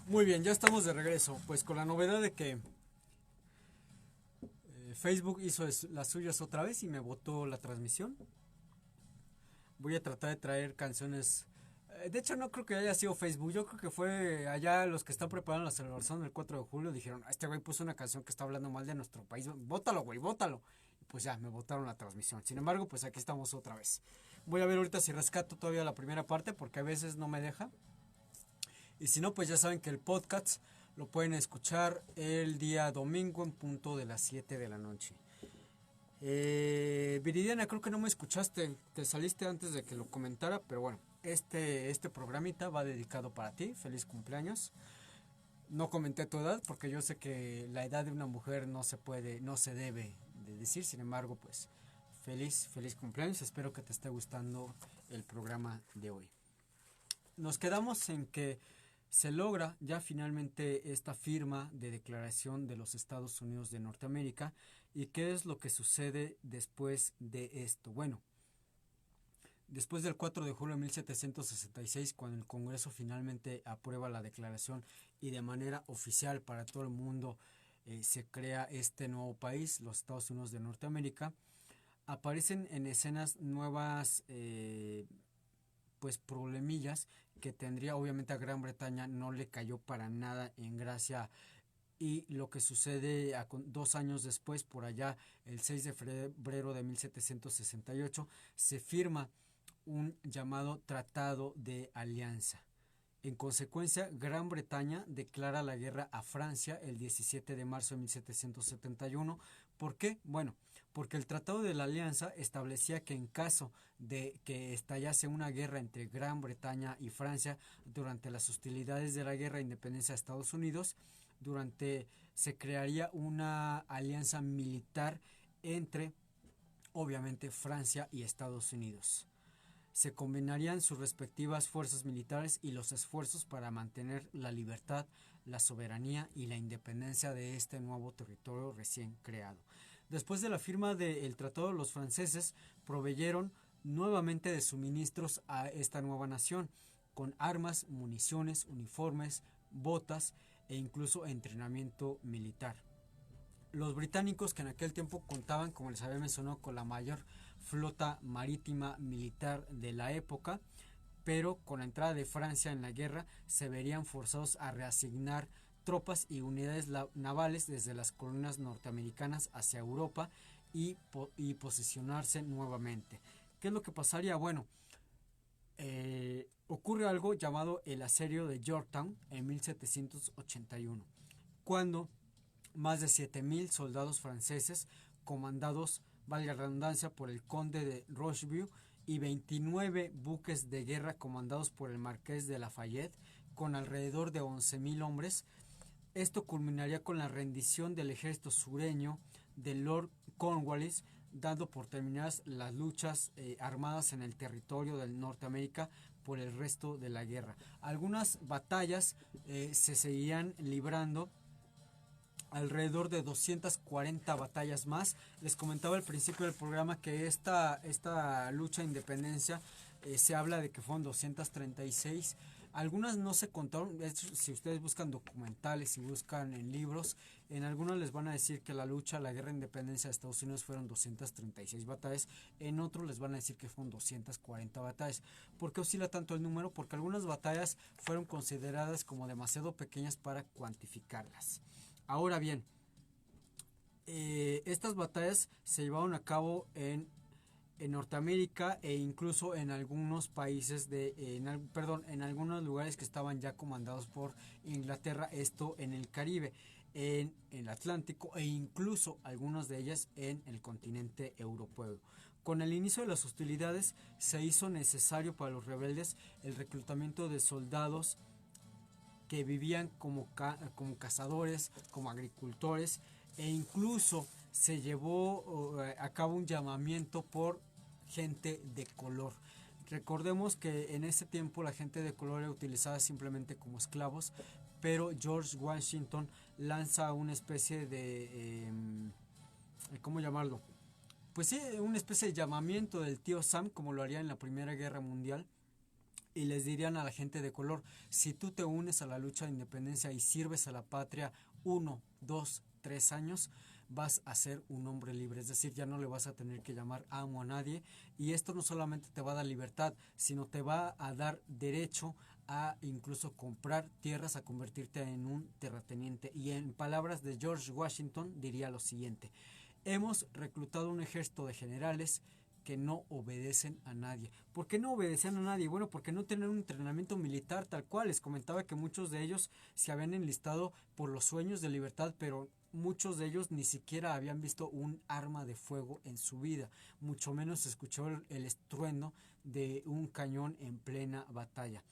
Muy bien, ya estamos de regreso, pues con la novedad de que Facebook hizo las suyas otra vez y me botó la transmisión. Voy a tratar de traer canciones. De hecho, no creo que haya sido Facebook. Yo creo que fue allá los que están preparando la celebración del 4 de julio. Dijeron, este güey puso una canción que está hablando mal de nuestro país. Bótalo, güey, bótalo. Y pues ya, me botaron la transmisión. Sin embargo, pues aquí estamos otra vez. Voy a ver ahorita si rescato todavía la primera parte porque a veces no me deja. Y si no, pues ya saben que el podcast lo pueden escuchar el día domingo en punto de las 7 de la noche. Viridiana, creo que no me escuchaste, te saliste antes de que lo comentara, pero bueno, este programita va dedicado para ti, feliz cumpleaños. No comenté tu edad porque yo sé que la edad de una mujer no se puede, no se debe de decir, sin embargo, pues feliz cumpleaños, espero que te esté gustando el programa de hoy. Nos quedamos en que se logra ya finalmente esta firma de declaración de los Estados Unidos de Norteamérica. ¿Y qué es lo que sucede después de esto? Bueno, después del 4 de julio de 1766, cuando el Congreso finalmente aprueba la declaración y de manera oficial para todo el mundo se crea este nuevo país, los Estados Unidos de Norteamérica, aparecen en escenas nuevas pues problemillas que tendría obviamente a Gran Bretaña, no le cayó para nada en gracia. Y lo que sucede 2 años después, por allá el 6 de febrero de 1768, se firma un llamado Tratado de Alianza. En consecuencia, Gran Bretaña declara la guerra a Francia el 17 de marzo de 1771. ¿Por qué? Bueno, porque el Tratado de la Alianza establecía que en caso de que estallase una guerra entre Gran Bretaña y Francia durante las hostilidades de la guerra de independencia de Estados Unidos, se crearía una alianza militar entre, obviamente, Francia y Estados Unidos. Se combinarían sus respectivas fuerzas militares y los esfuerzos para mantener la libertad, la soberanía y la independencia de este nuevo territorio recién creado. Después de la firma del tratado, los franceses proveyeron nuevamente de suministros a esta nueva nación, con armas, municiones, uniformes, botas e incluso entrenamiento militar. Los británicos, que en aquel tiempo contaban, como les había mencionado, con la mayor flota marítima militar de la época, pero con la entrada de Francia en la guerra se verían forzados a reasignar tropas y unidades navales desde las colonias norteamericanas hacia Europa y posicionarse nuevamente. ¿Qué es lo que pasaría? Bueno, ocurre algo llamado el asedio de Yorktown en 1781, cuando más de 7,000 soldados franceses, comandados, valga la redundancia, por el conde de Rocheville, y 29 buques de guerra comandados por el marqués de Lafayette, con alrededor de 11,000 hombres. Esto culminaría con la rendición del ejército sureño de Lord Cornwallis, dando por terminadas las luchas armadas en el territorio de Norteamérica por el resto de la guerra. Algunas batallas se seguían librando, alrededor de 240 batallas más. Les comentaba al principio del programa que esta lucha de independencia se habla de que fueron 236. Algunas no se contaron. Si ustedes buscan documentales, si buscan en libros, en algunos les van a decir que la guerra de independencia de Estados Unidos fueron 236 batallas. En otros les van a decir que fueron 240 batallas. ¿Por qué oscila tanto el número? Porque algunas batallas fueron consideradas como demasiado pequeñas para cuantificarlas. Ahora bien, estas batallas se llevaron a cabo en Norteamérica e incluso en algunos países en algunos lugares que estaban ya comandados por Inglaterra, esto en el Caribe, en el Atlántico e incluso algunas de ellas en el continente europeo. Con el inicio de las hostilidades se hizo necesario para los rebeldes el reclutamiento de soldados que vivían como cazadores, como agricultores, e incluso se llevó a cabo un llamamiento por gente de color. Recordemos que en ese tiempo la gente de color era utilizada simplemente como esclavos, pero George Washington lanza una especie de, ¿cómo llamarlo? Pues sí, una especie de llamamiento del tío Sam, como lo haría en la Primera Guerra Mundial, y les dirían a la gente de color: si tú te unes a la lucha de independencia y sirves a la patria 1, 2, 3 años, vas a ser un hombre libre, es decir, ya no le vas a tener que llamar amo a nadie, y esto no solamente te va a dar libertad, sino te va a dar derecho a incluso comprar tierras, a convertirte en un terrateniente. Y en palabras de George Washington diría lo siguiente: hemos reclutado un ejército de generales que no obedecen a nadie. ¿Por qué no obedecían a nadie? Bueno, porque no tenían un entrenamiento militar tal cual. Les comentaba que muchos de ellos se habían enlistado por los sueños de libertad, pero muchos de ellos ni siquiera habían visto un arma de fuego en su vida, mucho menos escuchó el estruendo de un cañón en plena batalla.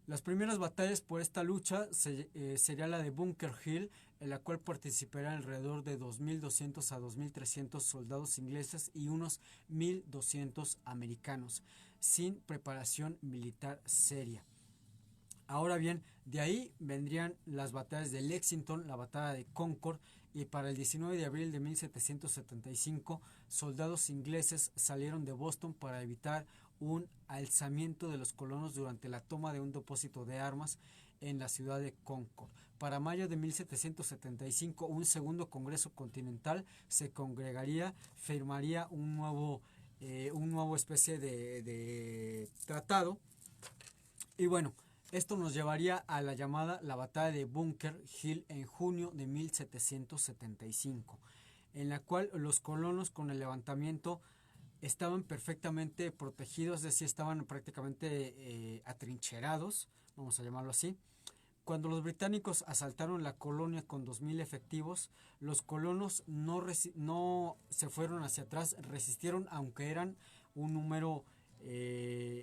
Las primeras batallas por esta lucha sería la de Bunker Hill, en la cual participarán alrededor de 2.200 a 2.300 soldados ingleses y unos 1.200 americanos, sin preparación militar seria. Ahora bien, de ahí vendrían las batallas de Lexington, la batalla de Concord, y para el 19 de abril de 1775, soldados ingleses salieron de Boston para evitar un alzamiento de los colonos durante la toma de un depósito de armas en la ciudad de Concord. Para mayo de 1775, un segundo Congreso Continental se congregaría, firmaría un nuevo especie de tratado. Y bueno, esto nos llevaría a la llamada la batalla de Bunker Hill en junio de 1775, en la cual los colonos con el levantamiento estaban perfectamente protegidos, es decir, estaban prácticamente atrincherados, vamos a llamarlo así. Cuando los británicos asaltaron la colonia con 2.000 efectivos, los colonos no se fueron hacia atrás, resistieron aunque eran un número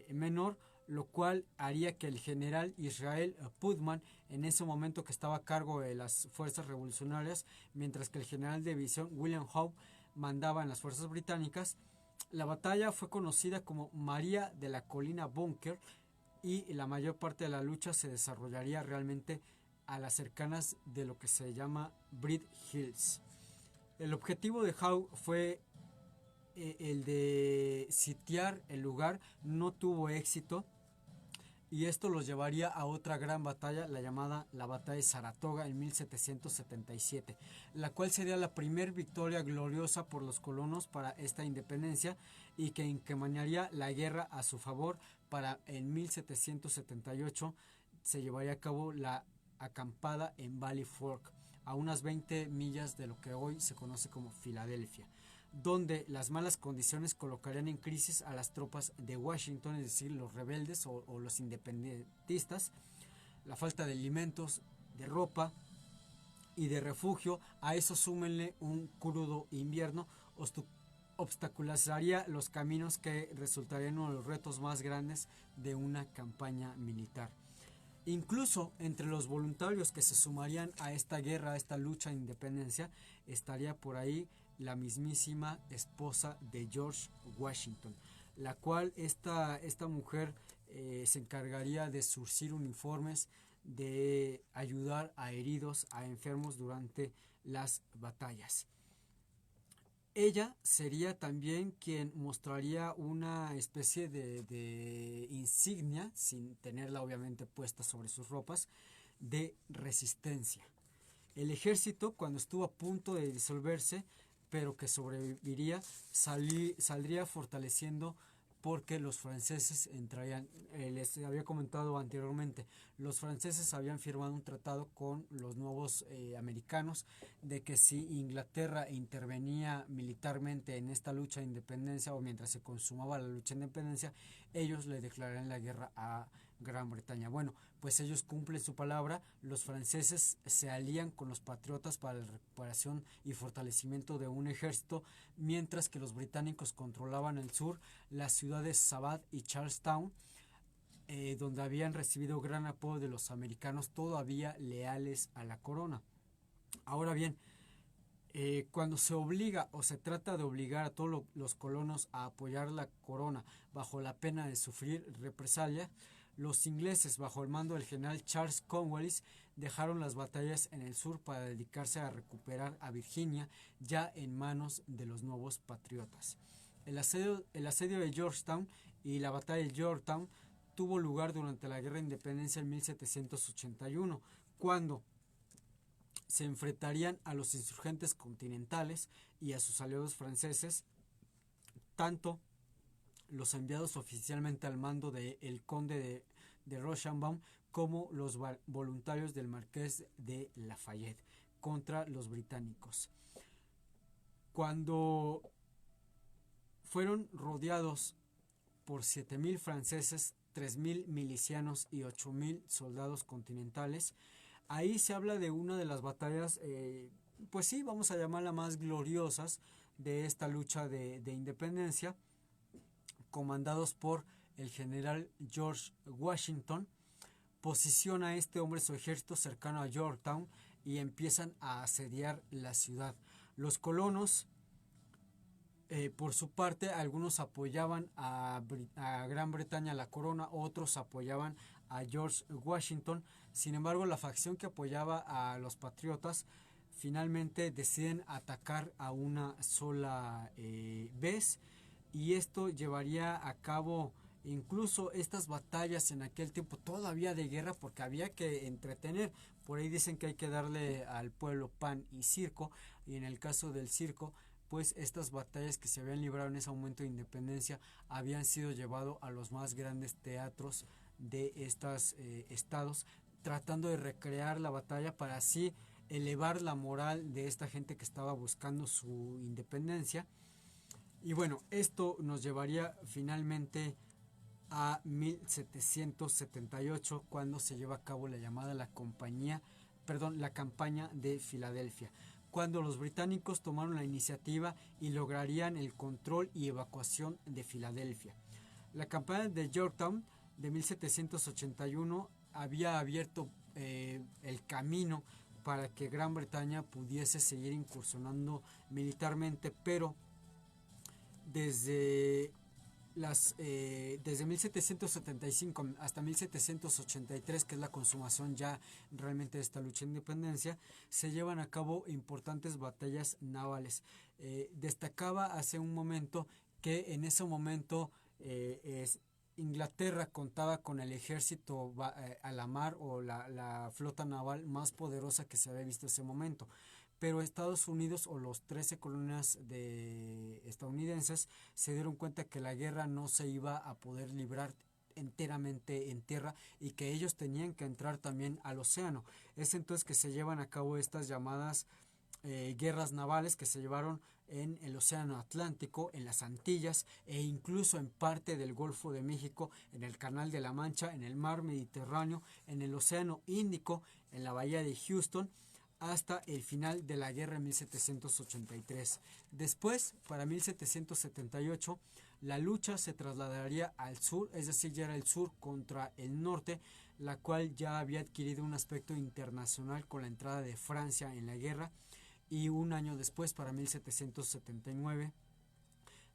menor, lo cual haría que el general Israel Putnam, en ese momento que estaba a cargo de las fuerzas revolucionarias, mientras que el general de división William Howe mandaba en las fuerzas británicas. La batalla fue conocida como María de la Colina Bunker, y la mayor parte de la lucha se desarrollaría realmente a las cercanas de lo que se llama Brick Hills. El objetivo de Howe fue el de sitiar el lugar, no tuvo éxito, y esto los llevaría a otra gran batalla, la llamada la batalla de Saratoga en 1777, la cual sería la primer victoria gloriosa por los colonos para esta independencia y que encaminaría la guerra a su favor. Para en 1778 se llevaría a cabo la acampada en Valley Fork, a unas 20 millas de lo que hoy se conoce como Filadelfia, donde las malas condiciones colocarían en crisis a las tropas de Washington, es decir, los rebeldes o los independentistas. La falta de alimentos, de ropa y de refugio, a eso súmenle un crudo invierno, obstaculizaría los caminos que resultarían uno de los retos más grandes de una campaña militar. Incluso entre los voluntarios que se sumarían a esta guerra, a esta lucha de independencia, estaría por ahí la mismísima esposa de George Washington, la cual esta mujer se encargaría de surcir uniformes, de ayudar a heridos, a enfermos durante las batallas. Ella sería también quien mostraría una especie de insignia, sin tenerla obviamente puesta sobre sus ropas, de resistencia. El ejército, cuando estuvo a punto de disolverse, pero que sobreviviría, saldría fortaleciendo, porque los franceses entrarían, les había comentado anteriormente, los franceses habían firmado un tratado con los nuevos americanos de que si Inglaterra intervenía militarmente en esta lucha de independencia o mientras se consumaba la lucha de independencia, ellos le declararían la guerra a Gran Bretaña. Bueno, pues ellos cumplen su palabra, los franceses se alían con los patriotas para la recuperación y fortalecimiento de un ejército, mientras que los británicos controlaban el sur, las ciudades Savannah y Charlestown, donde habían recibido gran apoyo de los americanos todavía leales a la corona. Ahora bien, cuando se obliga o se trata de obligar a todos los colonos a apoyar la corona bajo la pena de sufrir represalia, Los ingleses, bajo el mando del general Charles Cornwallis, dejaron las batallas en el sur para dedicarse a recuperar a Virginia, ya en manos de los nuevos patriotas. El asedio de Georgetown y la batalla de Yorktown tuvo lugar durante la Guerra de Independencia en 1781, cuando se enfrentarían a los insurgentes continentales y a sus aliados franceses, tanto los enviados oficialmente al mando del conde de Rochambeau como los voluntarios del marqués de Lafayette contra los británicos. Cuando fueron rodeados por 7,000 franceses, 3,000 milicianos y 8,000 soldados continentales, ahí se habla de una de las batallas, pues sí, vamos a llamarla más gloriosas de esta lucha de independencia, comandados por el general George Washington. Posiciona a este hombre su ejército cercano a Yorktown y empiezan a asediar la ciudad. Los colonos, por su parte, algunos apoyaban a Gran Bretaña, la corona, otros apoyaban a George Washington. Sin embargo, la facción que apoyaba a los patriotas finalmente deciden atacar a una sola vez, y esto llevaría a cabo incluso estas batallas en aquel tiempo todavía de guerra, porque había que entretener. Por ahí dicen que hay que darle al pueblo pan y circo, y en el caso del circo, pues estas batallas que se habían librado en ese momento de independencia habían sido llevadas a los más grandes teatros de estos estados, tratando de recrear la batalla para así elevar la moral de esta gente que estaba buscando su independencia. Y bueno, esto nos llevaría finalmente a 1778, cuando se lleva a cabo la llamada la campaña de Filadelfia, cuando los británicos tomaron la iniciativa y lograrían el control y evacuación de Filadelfia. La campaña de Yorktown de 1781 había abierto el camino para que Gran Bretaña pudiese seguir incursionando militarmente, pero desde 1775 hasta 1783, que es la consumación ya realmente de esta lucha de independencia, se llevan a cabo importantes batallas navales. Destacaba hace un momento que en ese momento Inglaterra contaba con el ejército a la mar, o la flota naval más poderosa que se había visto en ese momento. Pero Estados Unidos, o los 13 colonias estadounidenses, se dieron cuenta que la guerra no se iba a poder librar enteramente en tierra, y que ellos tenían que entrar también al océano. Es entonces que se llevan a cabo estas llamadas guerras navales, que se llevaron en el océano Atlántico, en las Antillas, e incluso en parte del Golfo de México, en el Canal de la Mancha, en el mar Mediterráneo, en el océano Índico, en la bahía de Houston, hasta el final de la guerra en 1783. Después, para 1778, la lucha se trasladaría al sur, es decir, ya era el sur contra el norte, la cual ya había adquirido un aspecto internacional con la entrada de Francia en la guerra, y un año después, para 1779,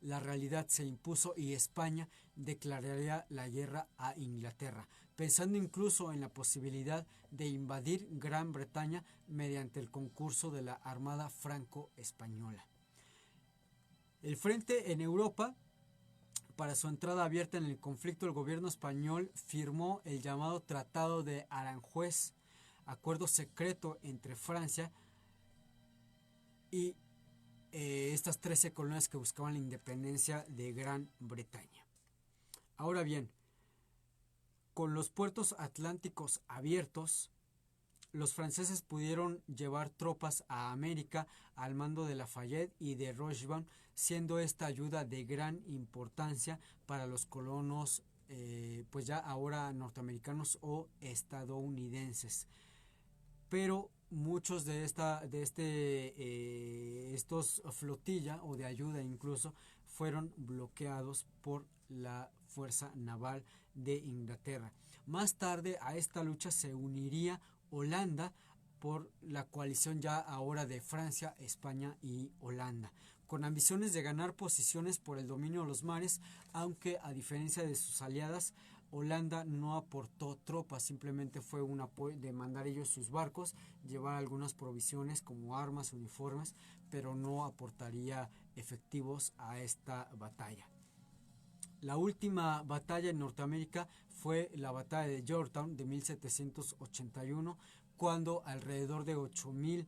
la realidad se impuso y España declararía la guerra a Inglaterra, pensando incluso en la posibilidad de invadir Gran Bretaña mediante el concurso de la Armada Franco-Española. El frente en Europa, para su entrada abierta en el conflicto, el gobierno español firmó el llamado Tratado de Aranjuez, acuerdo secreto entre Francia y estas 13 colonias que buscaban la independencia de Gran Bretaña. Ahora bien, con los puertos atlánticos abiertos, los franceses pudieron llevar tropas a América al mando de Lafayette y de Rochambeau, siendo esta ayuda de gran importancia para los colonos, pues ya ahora norteamericanos o estadounidenses. Pero muchos de estos flotilla o de ayuda incluso fueron bloqueados por la fuerza naval de Inglaterra. Más tarde a esta lucha se uniría Holanda por la coalición ya ahora de Francia, España y Holanda, con ambiciones de ganar posiciones por el dominio de los mares, aunque a diferencia de sus aliadas, Holanda no aportó tropas, simplemente fue un apoyo de mandar ellos sus barcos, llevar algunas provisiones como armas, uniformes, pero no aportaría efectivos a esta batalla. La última batalla en Norteamérica fue la batalla de Yorktown de 1781, cuando alrededor de 8,000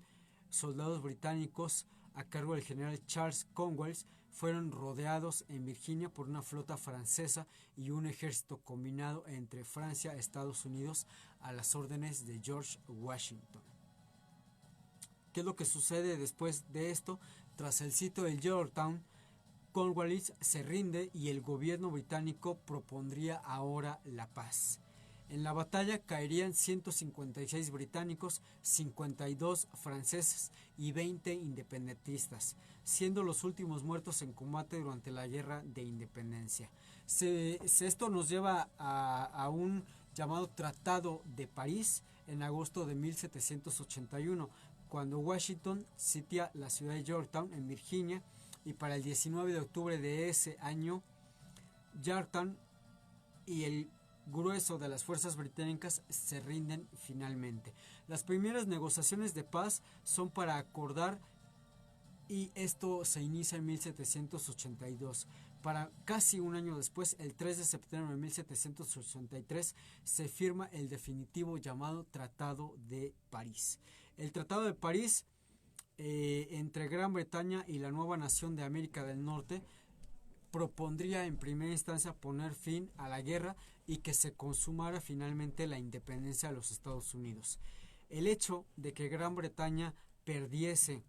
soldados británicos a cargo del general Charles Cornwallis fueron rodeados en Virginia por una flota francesa y un ejército combinado entre Francia y Estados Unidos a las órdenes de George Washington. ¿Qué es lo que sucede después de esto? Tras el sitio de Yorktown, Cornwallis se rinde y el gobierno británico propondría ahora la paz. En la batalla caerían 156 británicos, 52 franceses y 20 independentistas, siendo los últimos muertos en combate durante la Guerra de Independencia. Esto nos lleva a un llamado Tratado de París en agosto de 1781, cuando Washington sitia la ciudad de Yorktown en Virginia, y para el 19 de octubre de ese año, Yorktown y el grueso de las fuerzas británicas se rinden finalmente. Las primeras negociaciones de paz son para acordar, y esto se inicia en 1782. Para casi un año después, el 3 de septiembre de 1783, se firma el definitivo llamado Tratado de París. El Tratado de París entre Gran Bretaña y la nueva nación de América del Norte propondría en primera instancia poner fin a la guerra y que se consumara finalmente la independencia de los Estados Unidos. El hecho de que Gran Bretaña perdiese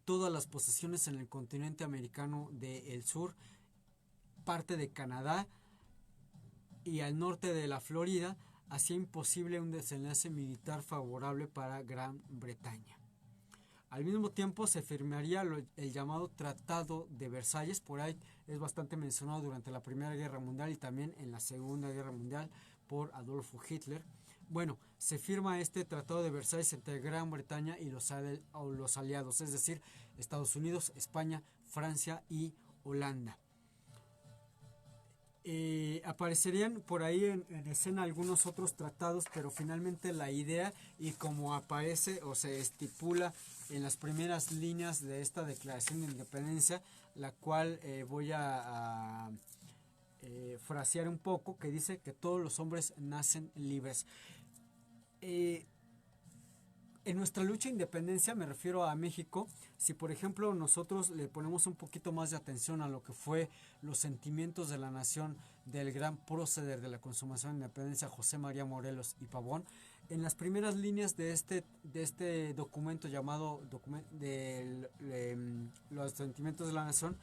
todas las posesiones en el continente americano del sur, parte de Canadá y al norte de la Florida, hacía imposible un desenlace militar favorable para Gran Bretaña. Al mismo tiempo se firmaría el llamado Tratado de Versalles, por ahí es bastante mencionado durante la Primera Guerra Mundial y también en la Segunda Guerra Mundial por Adolfo Hitler. Bueno, se firma este Tratado de Versalles entre Gran Bretaña y los aliados, es decir, Estados Unidos, España, Francia y Holanda. Aparecerían por ahí en escena algunos otros tratados, pero finalmente la idea, y como aparece o se estipula en las primeras líneas de esta Declaración de Independencia, la cual voy a frasear un poco, que dice que todos los hombres nacen libres. En nuestra lucha de independencia, me refiero a México, si por ejemplo nosotros le ponemos un poquito más de atención a lo que fue los sentimientos de la nación del gran prócer de la consumación de independencia, José María Morelos y Pavón, en las primeras líneas de este documento llamado los sentimientos de la nación,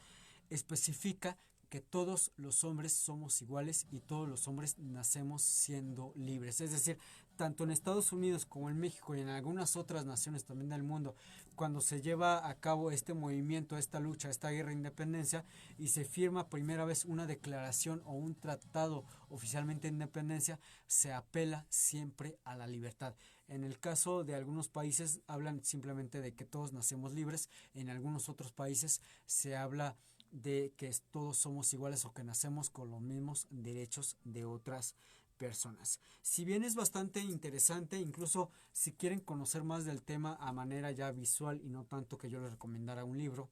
especifica que todos los hombres somos iguales y todos los hombres nacemos siendo libres. Es decir, tanto en Estados Unidos como en México y en algunas otras naciones también del mundo, cuando se lleva a cabo este movimiento, esta lucha, esta guerra de independencia, y se firma primera vez una declaración o un tratado oficialmente de independencia, se apela siempre a la libertad. En el caso de algunos países hablan simplemente de que todos nacemos libres, en algunos otros países se habla de que todos somos iguales o que nacemos con los mismos derechos de otras personas. Si bien es bastante interesante, incluso si quieren conocer más del tema a manera ya visual y no tanto que yo les recomendara un libro,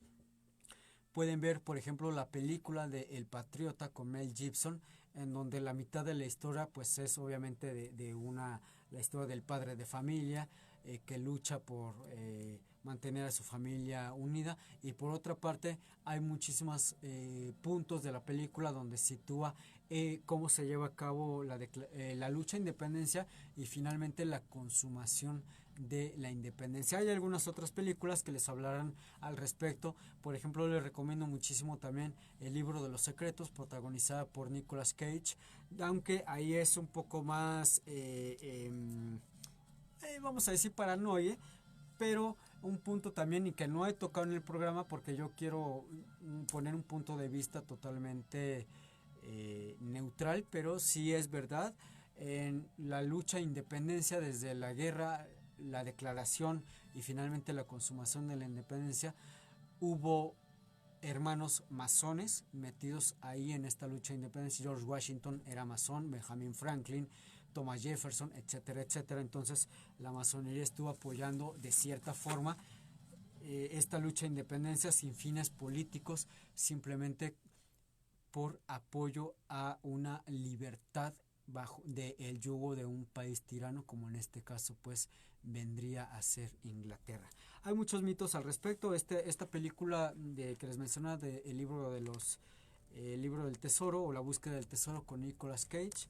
pueden ver por ejemplo la película de El Patriota con Mel Gibson, en donde la mitad de la historia pues es obviamente la historia del padre de familia que lucha por mantener a su familia unida, y por otra parte hay muchísimos puntos de la película donde sitúa cómo se lleva a cabo la lucha de independencia y finalmente la consumación de la independencia. Hay algunas otras películas que les hablarán al respecto. Por ejemplo, les recomiendo muchísimo también El Libro de los Secretos, protagonizada por Nicolas Cage, aunque ahí es un poco más vamos a decir paranoia, pero un punto también y que no he tocado en el programa porque yo quiero poner un punto de vista totalmente neutral, pero sí es verdad, en la lucha de independencia, desde la guerra, la declaración y finalmente la consumación de la independencia, hubo hermanos masones metidos ahí en esta lucha de independencia. George Washington era masón, Benjamin Franklin, Thomas Jefferson, etcétera, etcétera. Entonces la masonería estuvo apoyando de cierta forma esta lucha de independencia sin fines políticos, simplemente por apoyo a una libertad bajo el yugo de un país tirano, como en este caso pues vendría a ser Inglaterra. Hay muchos mitos al respecto. Esta película que les mencionaba del libro de el libro del tesoro o la búsqueda del tesoro con Nicolas Cage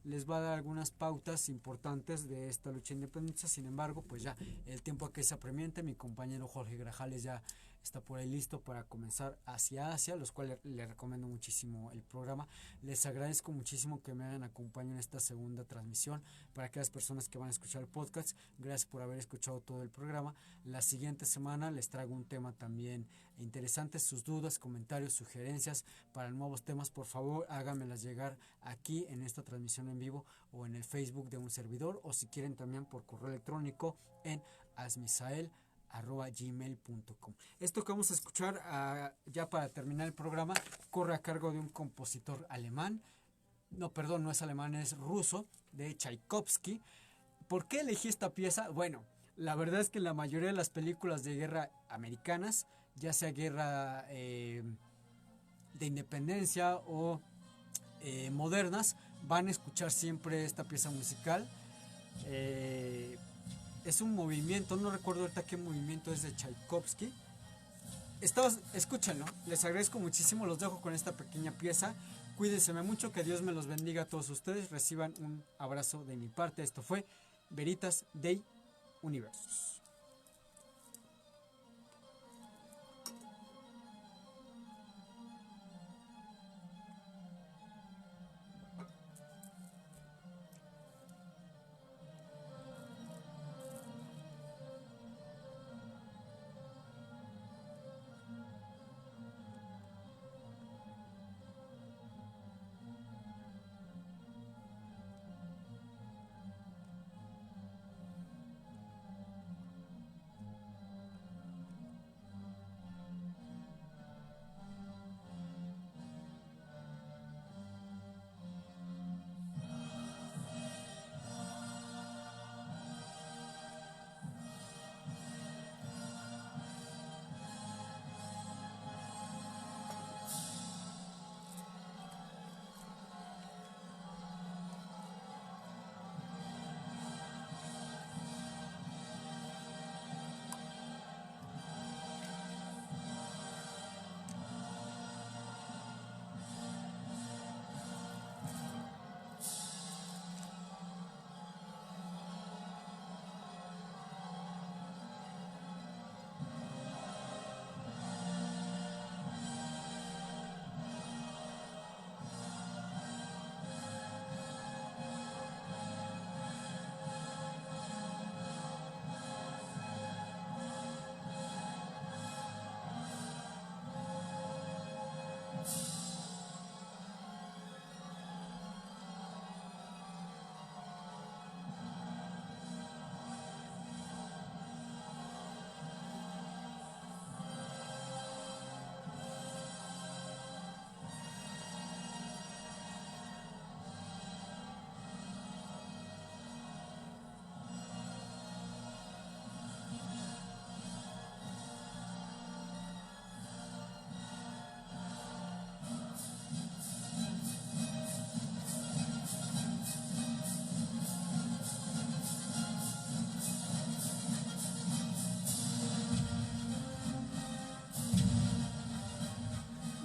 les va a dar algunas pautas importantes de esta lucha de independencia. Sin embargo, pues ya el tiempo aquí se apremiante. Mi compañero Jorge Grajales ya está por ahí listo para comenzar hacia Asia, los cuales les recomiendo muchísimo el programa. Les agradezco muchísimo que me hayan acompañado en esta segunda transmisión. Para aquellas personas que van a escuchar el podcast, gracias por haber escuchado todo el programa. La siguiente semana les traigo un tema también interesante. Sus dudas, comentarios, sugerencias para nuevos temas, por favor háganmelas llegar aquí en esta transmisión en vivo o en el Facebook de un servidor, o si quieren también por correo electrónico en asmisael@gmail.com. Esto que vamos a escuchar ya para terminar el programa corre a cargo de un compositor alemán. No, perdón, no es alemán, es ruso, de Tchaikovsky. ¿Por qué elegí esta pieza? Bueno, la verdad es que la mayoría de las películas de guerra americanas, ya sea guerra de independencia o modernas, van a escuchar siempre esta pieza musical. Es un movimiento, no recuerdo ahorita qué movimiento es de Tchaikovsky. Escúchenlo, les agradezco muchísimo, los dejo con esta pequeña pieza. Cuídense mucho, que Dios me los bendiga a todos ustedes, reciban un abrazo de mi parte. Esto fue Veritas Dei Universus.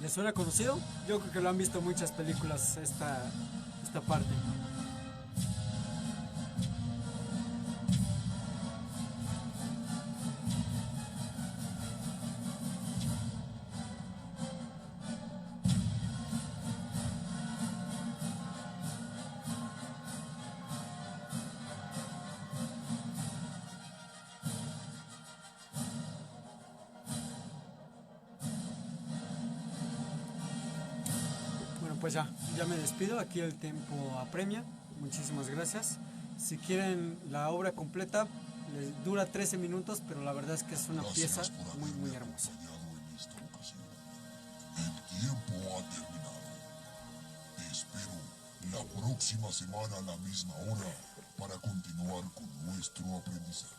¿Les suena conocido? Yo creo que lo han visto en muchas películas esta parte. Pues ya me despido, aquí el tiempo apremia, muchísimas gracias. Si quieren la obra completa, les dura 13 minutos, pero la verdad es que es una pieza muy hermosa. El tiempo ha terminado. Te espero la próxima semana a la misma hora para continuar con nuestro aprendizaje.